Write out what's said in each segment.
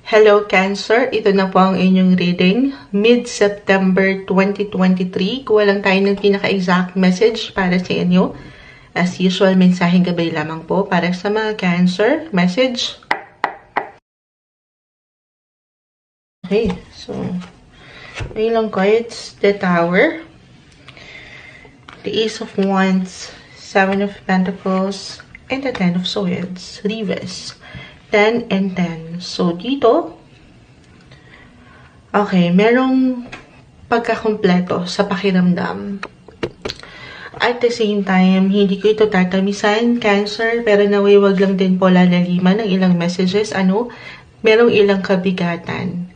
Hello Cancer, ito na po ang inyong reading. Mid-September 2023, kuha lang tayo ng pinaka-exact message para sa inyo. As usual, mensaheng gabay lamang po para sa mga Cancer. Message. Okay, so, ilang cards. The Tower. The Ace of Wands. Seven of Pentacles. And the Ten of Swords. Reverse. 10 and 10. So, dito, okay, merong pagkakumpleto sa pakiramdam. At the same time, hindi ko ito tatamisan, Cancer, pero naway wag lang din po lalaliman ng ilang messages. Merong ilang kabigatan.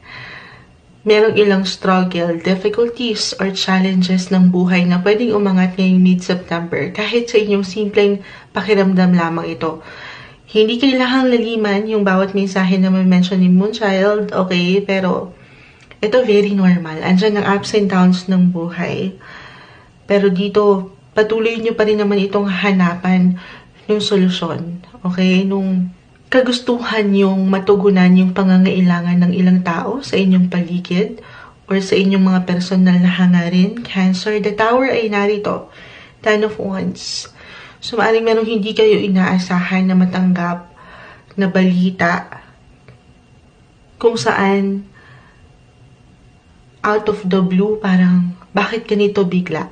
Merong ilang struggle, difficulties, or challenges ng buhay na pwedeng umangat ngayong mid-September kahit sa inyong simpleng pakiramdam lamang ito. Hindi kailangang laliman yung bawat mensahe na may mention ni Moonchild, okay? Pero ito very normal. Andyan ang ups and downs ng buhay. Pero dito, patuloy nyo pa rin naman itong hanapan ng solusyon, okay? Nung kagustuhan yung matugunan yung pangangailangan ng ilang tao sa inyong paligid or sa inyong mga personal na hangarin, Cancer. The Tower ay narito. Ten of Wands. So, maaaring merong hindi kayo inaasahan na matanggap na balita kung saan out of the blue, parang bakit ganito bigla?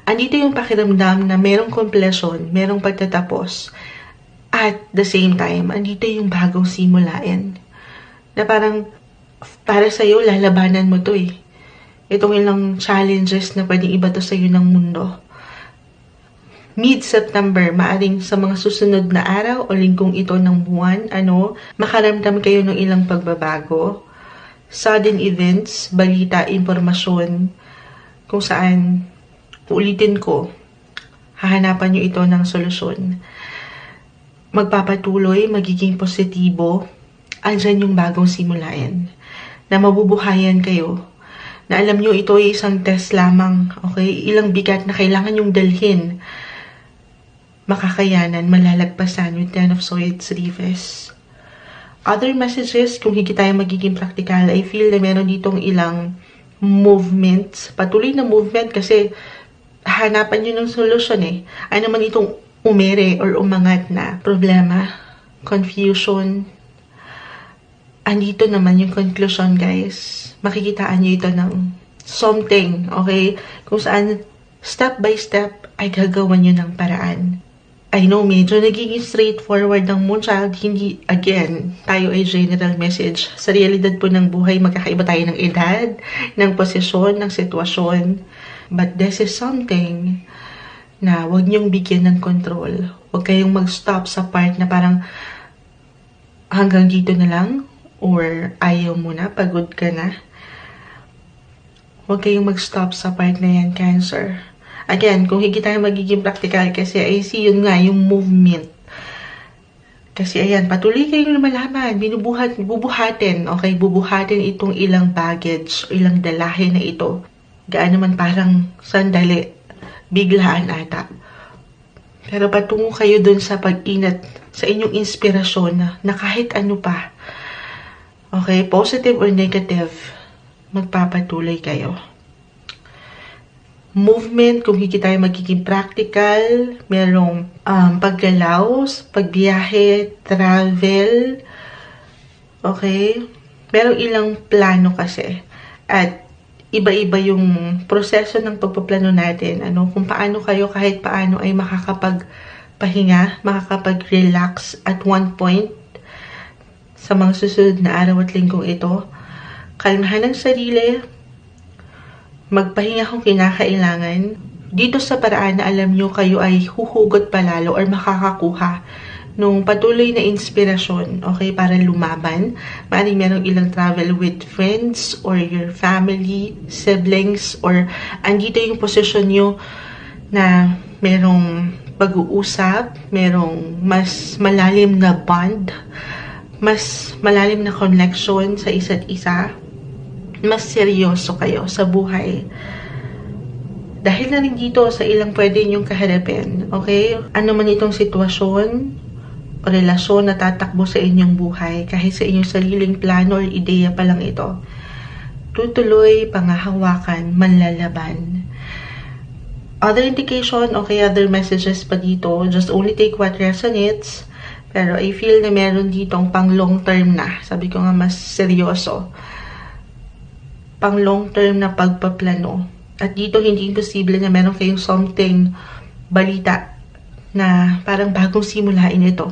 Andito yung pakiramdam na merong completion, merong pagtatapos. At the same time, andito yung bagong simulain. Na parang para sa'yo, lalabanan mo to eh. Itong ilang challenges na pwedeng ibato sa'yo ng mundo. Mid-September, maaring sa mga susunod na araw o linggong ito ng buwan, makaramdam kayo ng ilang pagbabago. Sudden events, balita, impormasyon, kung saan, ulitin ko, hahanapan nyo ito ng solusyon. Magpapatuloy, magiging positibo, andyan yung bagong simulain. Na mabubuhayan kayo. Na alam nyo, ito ay isang test lamang, okay? Ilang bigat na kailangan yung dalhin. Makakayanan, malalagpasan with Ten of Swords, Reverse. Other messages, kung hindi tayo magiging practical, I feel na meron ditong ilang movements, patuloy na movement kasi hanapan nyo ng solusyon eh. Ano naman itong umere or umangat na problema, confusion. Andito naman yung conclusion, guys. Makikitaan nyo ito ng something, okay? Kung saan step by step ay gagawan nyo ng paraan. I know, medyo nagiging straightforward ng Moonchild. Hindi, again, tayo ay general message. Sa realidad po ng buhay, magkakaiba tayo ng edad, ng posisyon, ng sitwasyon. But this is something na huwag niyong bigyan ng control. Huwag kayong mag-stop sa part na parang hanggang dito na lang or ayaw mo na, pagod ka na. Huwag kayong mag-stop sa part na yan, Cancer. Again, kung hindi tayo magiging practical kasi I see yun nga, yung movement. Kasi ayan, patuloy kayong lumalaman, bubuhatin, okay? Bubuhatin itong ilang baggage, ilang dalahin na ito. Gaan naman parang sandali, biglaan ata. Pero patungo kayo dun sa pag-inat, sa inyong inspirasyon na kahit ano pa, okay, positive or negative, magpapatuloy kayo. Movement, kung hindi tayo magiging practical, merong paggalaw, pagbiyahe, travel, okay? Merong ilang plano kasi. At iba-iba yung proseso ng pagpaplano natin. Kung paano kayo kahit paano ay makakapagpahinga, makakapag-relax at one point sa mga susunod na araw at linggong ito. Kalmahan ng sarili, magpahinga kung kinakailangan. Dito sa paraan na alam nyo kayo ay huhugot palalo or makakakuha nung patuloy na inspirasyon, okay, para lumaban. Maaaring merong ilang travel with friends or your family, siblings, or andito yung posisyon nyo na merong pag-uusap, merong mas malalim na bond, mas malalim na connection sa isa't isa, mas seryoso kayo sa buhay. Dahil na rin dito sa ilang pwede niyong kaharapin, okay? Ano man itong sitwasyon, o relasyon na tatakbo sa inyong buhay kahit sa inyong sariling plano or ideya pa lang ito. Tutuloy, pangahawakan, manlalaban. Other indication, okay, other messages pa dito, just only take what resonates. Pero I feel na meron ditong pang long term na. Sabi ko nga mas seryoso. Pang long term na pagpaplano. At dito hindi imposible na meron kayong something balita na parang bagong simulain ito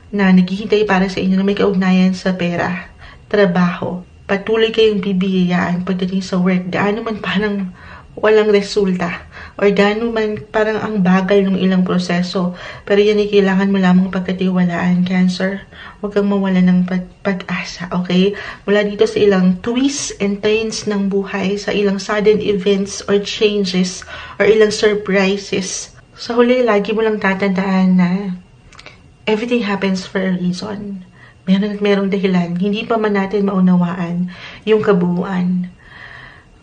na naghihintay para sa inyo na may kaugnayan sa pera, trabaho. Patuloy kayong bibigyan pagdating sa work. Gaano man parang walang resulta or gaano man parang ang bagal ng ilang proseso. Pero yan ay kailangan mo lamang pagkatiwalaan, Cancer. Huwag kang mawala ng pag-asa, okay? Mula dito sa ilang twists and turns ng buhay, sa ilang sudden events or changes or ilang surprises. Sa huli, lagi mo lang tatandaan na everything happens for a reason. Meron at merong dahilan. Hindi pa man natin maunawaan yung kabuuan.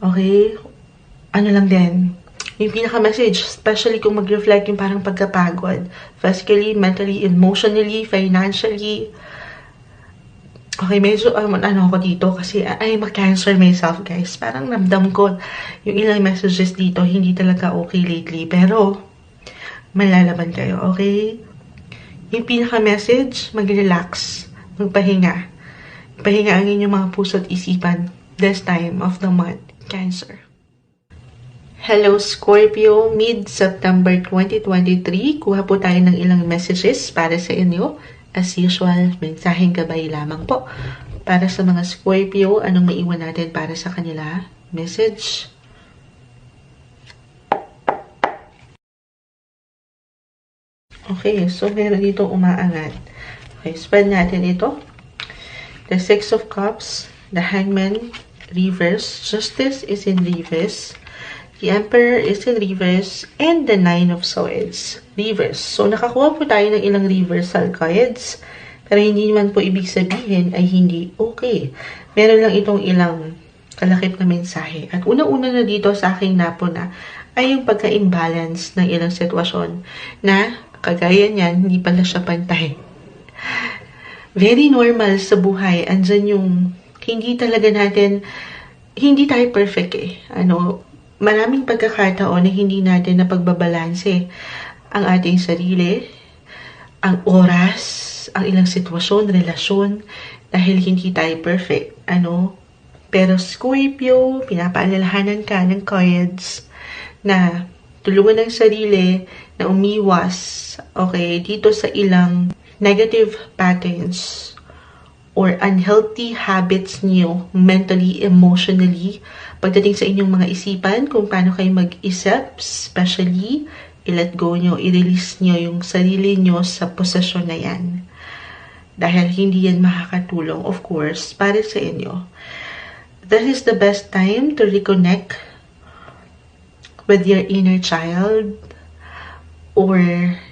Okay? Ano lang din, yung pinaka-message, especially kung mag-reflect yung parang pagkapagod. Physically, mentally, emotionally, financially. Okay, medyo ano ako dito kasi I'm a Cancer myself, guys. Parang ramdam ko yung ilang messages dito, hindi talaga okay lately. Pero, malalaban kayo, okay? Yung pinaka-message, mag-relax, magpahinga. Pahinga ang inyong mga puso at isipan this time of the month, Cancer. Hello, Scorpio. Mid-September 2023, kuha po tayo ng ilang messages para sa inyo. As usual, mensaheng gabay lamang po. Para sa mga Scorpio, anong maiwan natin para sa kanila? Message. Okay, so meron dito umaangat. Okay, spread natin ito. The Six of Cups, the Hangman, reverse. Justice is in reverse. The Emperor is in reverse. And the Nine of Swords, reverse. So, nakakuha po tayo ng ilang reversal cards. Pero hindi naman po ibig sabihin ay hindi okay. Meron lang itong ilang kalakip na mensahe. At una-una na dito sa aking napuna ay yung pagka-imbalance ng ilang sitwasyon na kagaya niyan, hindi pala siya pantay. Very normal sa buhay. Andyan yung hindi talaga natin, hindi tayo perfect eh. Maraming pagkakataon na hindi natin napagbabalanse ang ating sarili, ang oras, ang ilang sitwasyon, relasyon, dahil hindi tayo perfect. Pero Scorpio, pinapaalalahanan ka ng cards na tulungan ng sarili na umiwas, okay, dito sa ilang negative patterns or unhealthy habits niyo, mentally, emotionally, pagdating sa inyong mga isipan, kung paano kayo mag-isip, especially, i-let go nyo, i-release nyo yung sarili nyo sa posesyon na yan. Dahil hindi yan makakatulong, of course, para sa inyo. That is the best time to reconnect with your inner child, or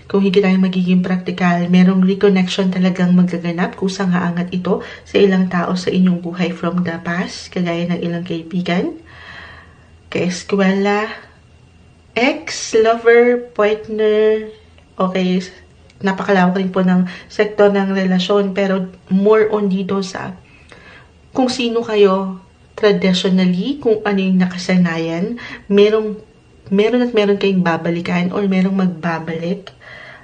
kung hindi tayo magiging practical, merong reconnection talagang magaganap kusang haangat ito sa ilang tao sa inyong buhay from the past, kagaya ng ilang kaibigan, kaeskwela, ex, lover, partner, okay, napakalawak rin po ng sektor ng relasyon, pero more on dito sa kung sino kayo traditionally, kung ano yung nakasanayan, meron kayong babalikan or merong magbabalik.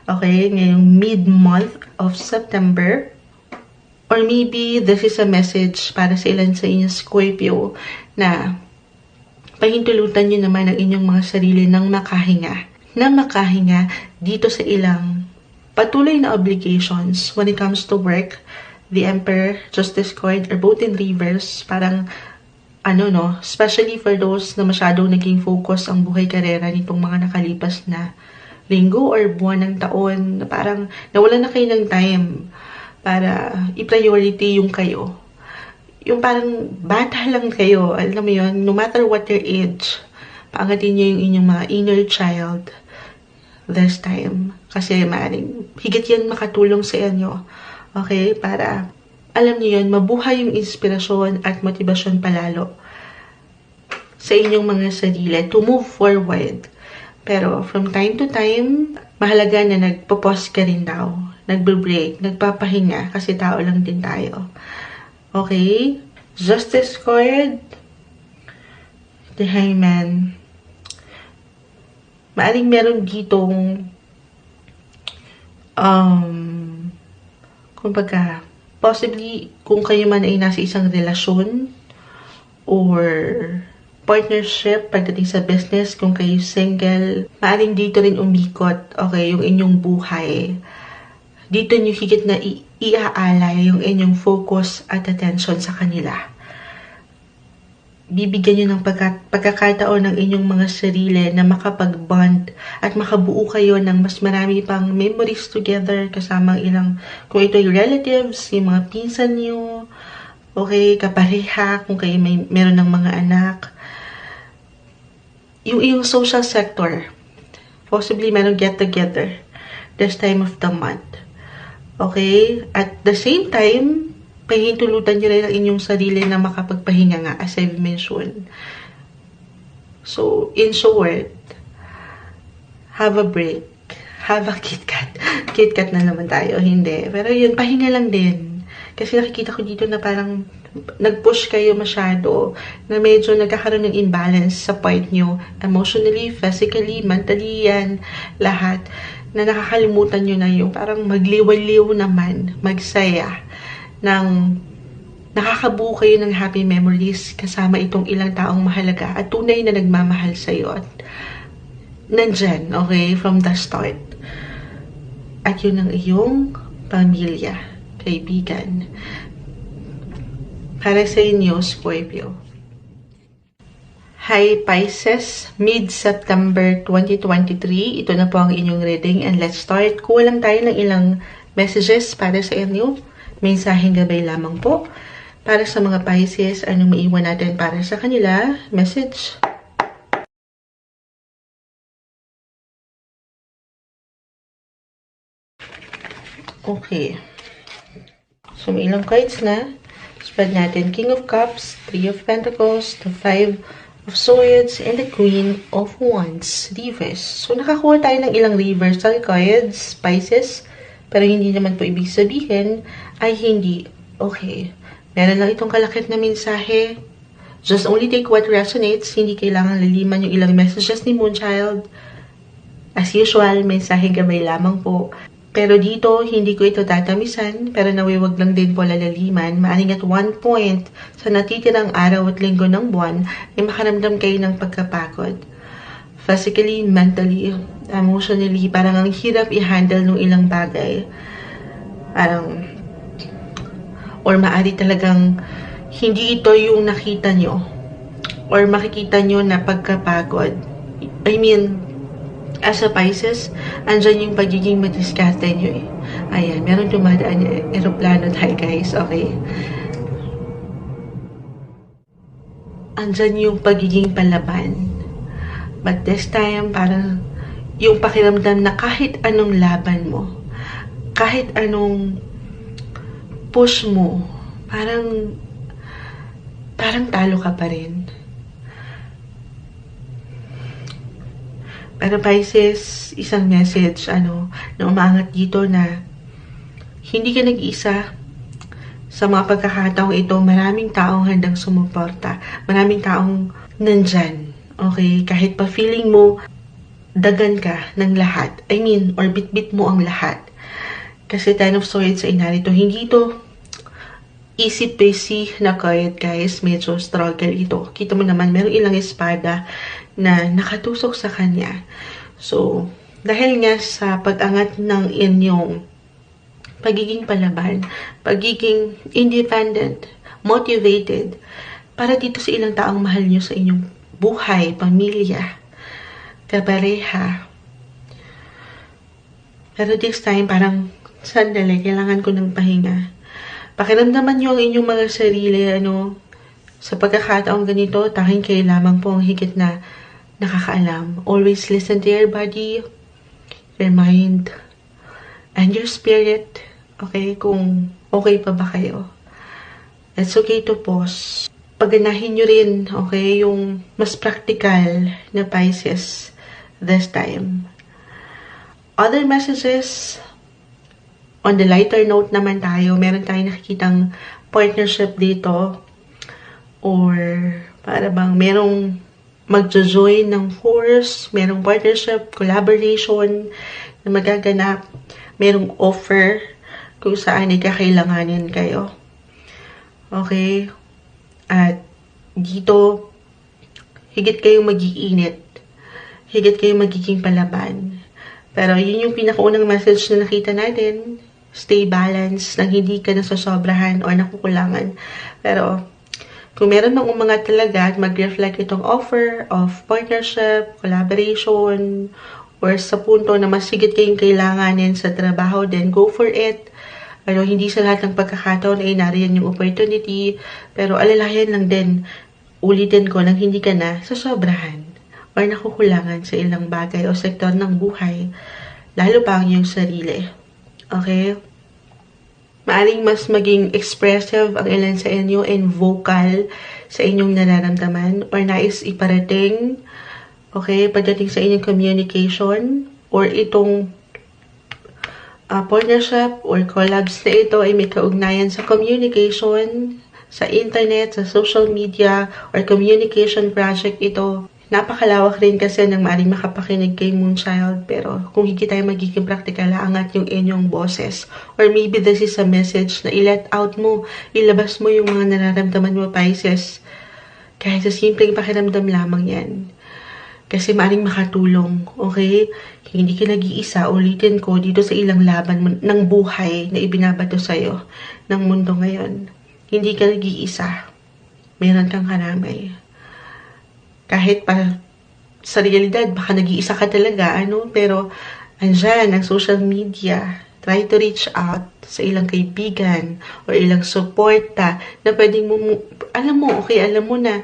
Okay, ngayong mid-month of September. Or maybe this is a message para sa ilan sa inyo Scorpio na pahintulutan nyo naman ang inyong mga sarili ng makahinga. Na makahinga dito sa ilang patuloy na obligations when it comes to work. The Emperor, Justice card are both in reverse. Parang especially for those na masyadong naging focus ang buhay karera nitong mga nakalipas na linggo or buwan ng taon, na parang nawalan na kayo ng time para i-priority yung kayo. Yung parang bata lang kayo, alam mo yun, no matter what your age, paangatin nyo yung inyong mga inner child this time. Kasi maaaring higit yan makatulong sa inyo. Okay? Para alam niyo yun, mabuhay yung inspirasyon at motibasyon palalo sa inyong mga sarili to move forward. Pero from time to time, mahalaga na nagpo-pause ka rin daw. nagbe-break, nagpapahinga kasi tao lang din tayo. Okay? Justice card, the Hangman. Maaring meron ditong kumbaga, possibly kung kayo man ay nasa isang relasyon or partnership pagdating sa business, kung kayo single, maaaring dito rin umikot, okay, yung inyong buhay. Dito nyo higit na iaalay yung inyong focus at attention sa kanila. Bibigyan nyo ng pagkakataon ng inyong mga sarili na makapag-bond at makabuo kayo ng mas marami pang memories together kasama ilang, kung ito ay relatives, yung mga pinsan nyo, okay, kapareha, kung kayo meron ng mga anak. Yung social sector, possibly meron get-together this time of the month. Okay? At the same time, pahintulutan nyo rin ang inyong sarili na makapagpahinga nga, as I've mentioned. So, in short, have a break. Have a KitKat. KitKat na naman tayo, hindi. Pero yun, pahinga lang din. Kasi nakikita ko dito na parang nag-push kayo masyado, na medyo nagkakaroon ng imbalance sa part nyo, emotionally, physically, mentally, yan, lahat, na nakakalimutan nyo na yung parang magliwaliw naman, magsaya, ng nakakabuo kayo ng happy memories kasama itong ilang taong mahalaga at tunay na nagmamahal sa'yo at nandyan, okay, from the start. At yun ang iyong pamilya, kaibigan. Para sa inyo, Scorpio. Hi Pisces, mid-September 2023. Ito na po ang inyong reading and let's start. Kuha lang tayo ng ilang messages para sa inyo. Mensaheng gabay lamang po. Para sa mga Pisces, anong maiwan natin para sa kanila? Message. Okay. So, may ilang cards na. Spread natin King of Cups, Three of Pentacles, the Five of Swords, and the Queen of Wands. Reverse. So, nakakuha tayo ng ilang reversal cards, Pisces. Pero hindi naman po ibig sabihin ay hindi okay. Meron lang itong kalakit na mensahe. Just only take what resonates. Hindi kailangan laliman yung ilang messages ni Moonchild. As usual, mensaheng gabay lamang po. Pero dito, hindi ko ito tatamisan, pero nawiwag lang din po lalaliman. Maaring at one point, sa natitirang araw at linggo ng buwan, ay makaramdam kayo ng pagkapagod. Physically, mentally, emotionally, parang ang hirap i-handle ng ilang bagay. Parang, or maari talagang hindi ito yung nakita nyo, or makikita nyo na pagkapagod. I mean, as a Pisces, andyan yung pagiging madiskarte nyo eh. Ayan, meron dumadaan yung aeroplano tayo guys, okay? Andyan yung pagiging palaban. But this time, parang yung pakiramdam na kahit anong laban mo, kahit anong push mo, parang talo ka pa rin. Pero Pisces, isang message, na umaangat dito na hindi ka nag-isa sa mga pagkakataong ito. Maraming taong handang sumuporta. Maraming taong nandyan. Okay? Kahit pa feeling mo, dagan ka ng lahat. I mean, or bit-bit mo ang lahat. Kasi Ten of Swords ay narito. Hindi ito easy-peasy na card, guys. Medyo struggle ito. Kita mo naman, merong ilang espada na nakatusok sa kanya. So, dahil nga sa pag-angat ng inyong pagiging palaban, pagiging independent, motivated, para dito sa ilang taong mahal nyo sa inyong buhay, pamilya, kapareha. Pero this time, parang, sandali, kailangan ko ng pahinga. Pakiramdaman nyo ang inyong mga sarili, sa pagkakataong ganito, tanging kayo lamang po ang higit na nakakaalam. Always listen to your body, your mind, and your spirit. Okay? Kung okay pa ba kayo. It's okay to pause. Paganahin nyo rin, okay, yung mas practical na Pisces this time. Other messages, on the lighter note naman tayo, meron tayong nakikitang partnership dito or para bang merong magjo-join ng force, merong partnership, collaboration na magaganap, merong offer kung saan ay kakailanganin kayo. Okay? At dito, higit kayong mag-iinit, higit kayong magiging palaban. Pero yun yung pinakaunang message na nakita natin, stay balanced, nang hindi ka nasasobrahan o nakukulangan. Pero kung meron mang umangat talaga at mag-reflect itong offer of partnership, collaboration, or sa punto na mas higit kayong kailanganin sa trabaho, then go for it. Hindi sa lahat ng pagkakataon ay nariyan yung opportunity, pero alalayan lang din, ulitin ko, nang hindi ka na sasobrahan or nakukulangan sa ilang bagay o sektor ng buhay, lalo pa ang iyong sarili. Okay? Maaring mas maging expressive ang ilan sa inyo and vocal sa inyong nararamdaman or nais iparating, okay, pagdating sa inyong communication or itong partnership or collabs na ito ay may kaugnayan sa communication, sa internet, sa social media, or communication project ito. Napakalawak rin kasi ng maaaring makapakinig kay Moonchild, pero kung hindi tayo magiging practical, aangat yung inyong boses. Or maybe this is a message na i-let out mo, ilabas mo yung mga nararamdaman mo, Pisces. Kahit sa simpleng pakiramdam lamang yan. Kasi maaaring makatulong, okay? Hindi ka nag-iisa, ulitin ko, dito sa ilang laban ng buhay na ibinabato sa'yo ng mundo ngayon. Hindi ka nag-iisa. Meron kang karamay. Kahit pa sa realidad, baka nag-iisa ka talaga, pero andyan ang social media. Try to reach out sa ilang kaibigan o ilang suporta na pwedeng mo, alam mo na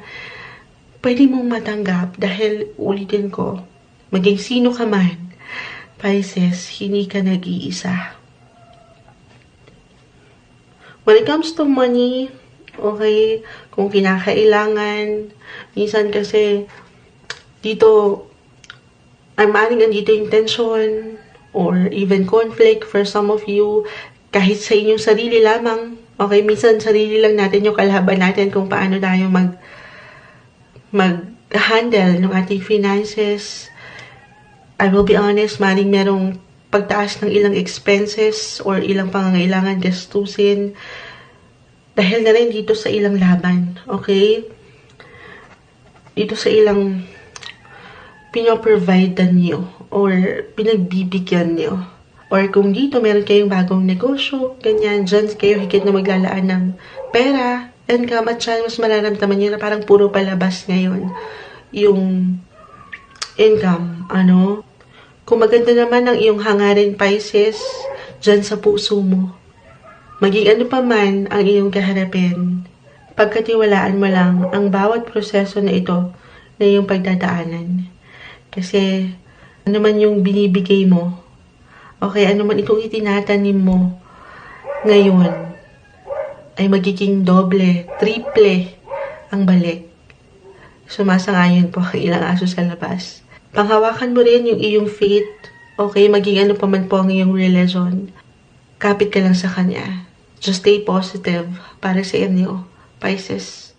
pwedeng mong matanggap dahil ulitin ko, maging sino ka man, Pisces, hindi ka nag-iisa. When it comes to money, okay, kung kinakailangan, minsan kasi dito, maaaring andito yung tension or even conflict for some of you, kahit sa inyong sarili lamang. Okay, minsan sarili lang natin yung kalaban natin kung paano tayo mag-handle ng ating finances. I will be honest, maaaring merong pagtaas ng ilang expenses or ilang pangangailangan gastusin dahil na rin dito sa ilang laban, okay? Dito sa ilang pinoprovidean nyo or pinagbibigyan nyo. Or kung dito meron kayong bagong negosyo, ganyan, dyan kayo higit na maglalaan ng pera, income, at siya mas mararamdaman nyo na parang puro palabas ngayon yung income, Kung maganda naman ang iyong hangarin, Pisces, dyan sa puso mo. Maging ano pa man ang iyong kaharapin, pagkatiwalaan mo lang ang bawat proseso na ito na iyong pagdadaanan. Kasi, ano man yung binibigay mo, okay, ano man itong itinatanim mo ngayon, ay magiging doble, triple ang balik. Sumasangayon po ang ilang aso sa labas. Panghawakan mo rin yung iyong faith, okay, maging ano pa man po ang iyong religion. Kapit ka lang sa kanya. Just stay positive para sa inyo, Pisces.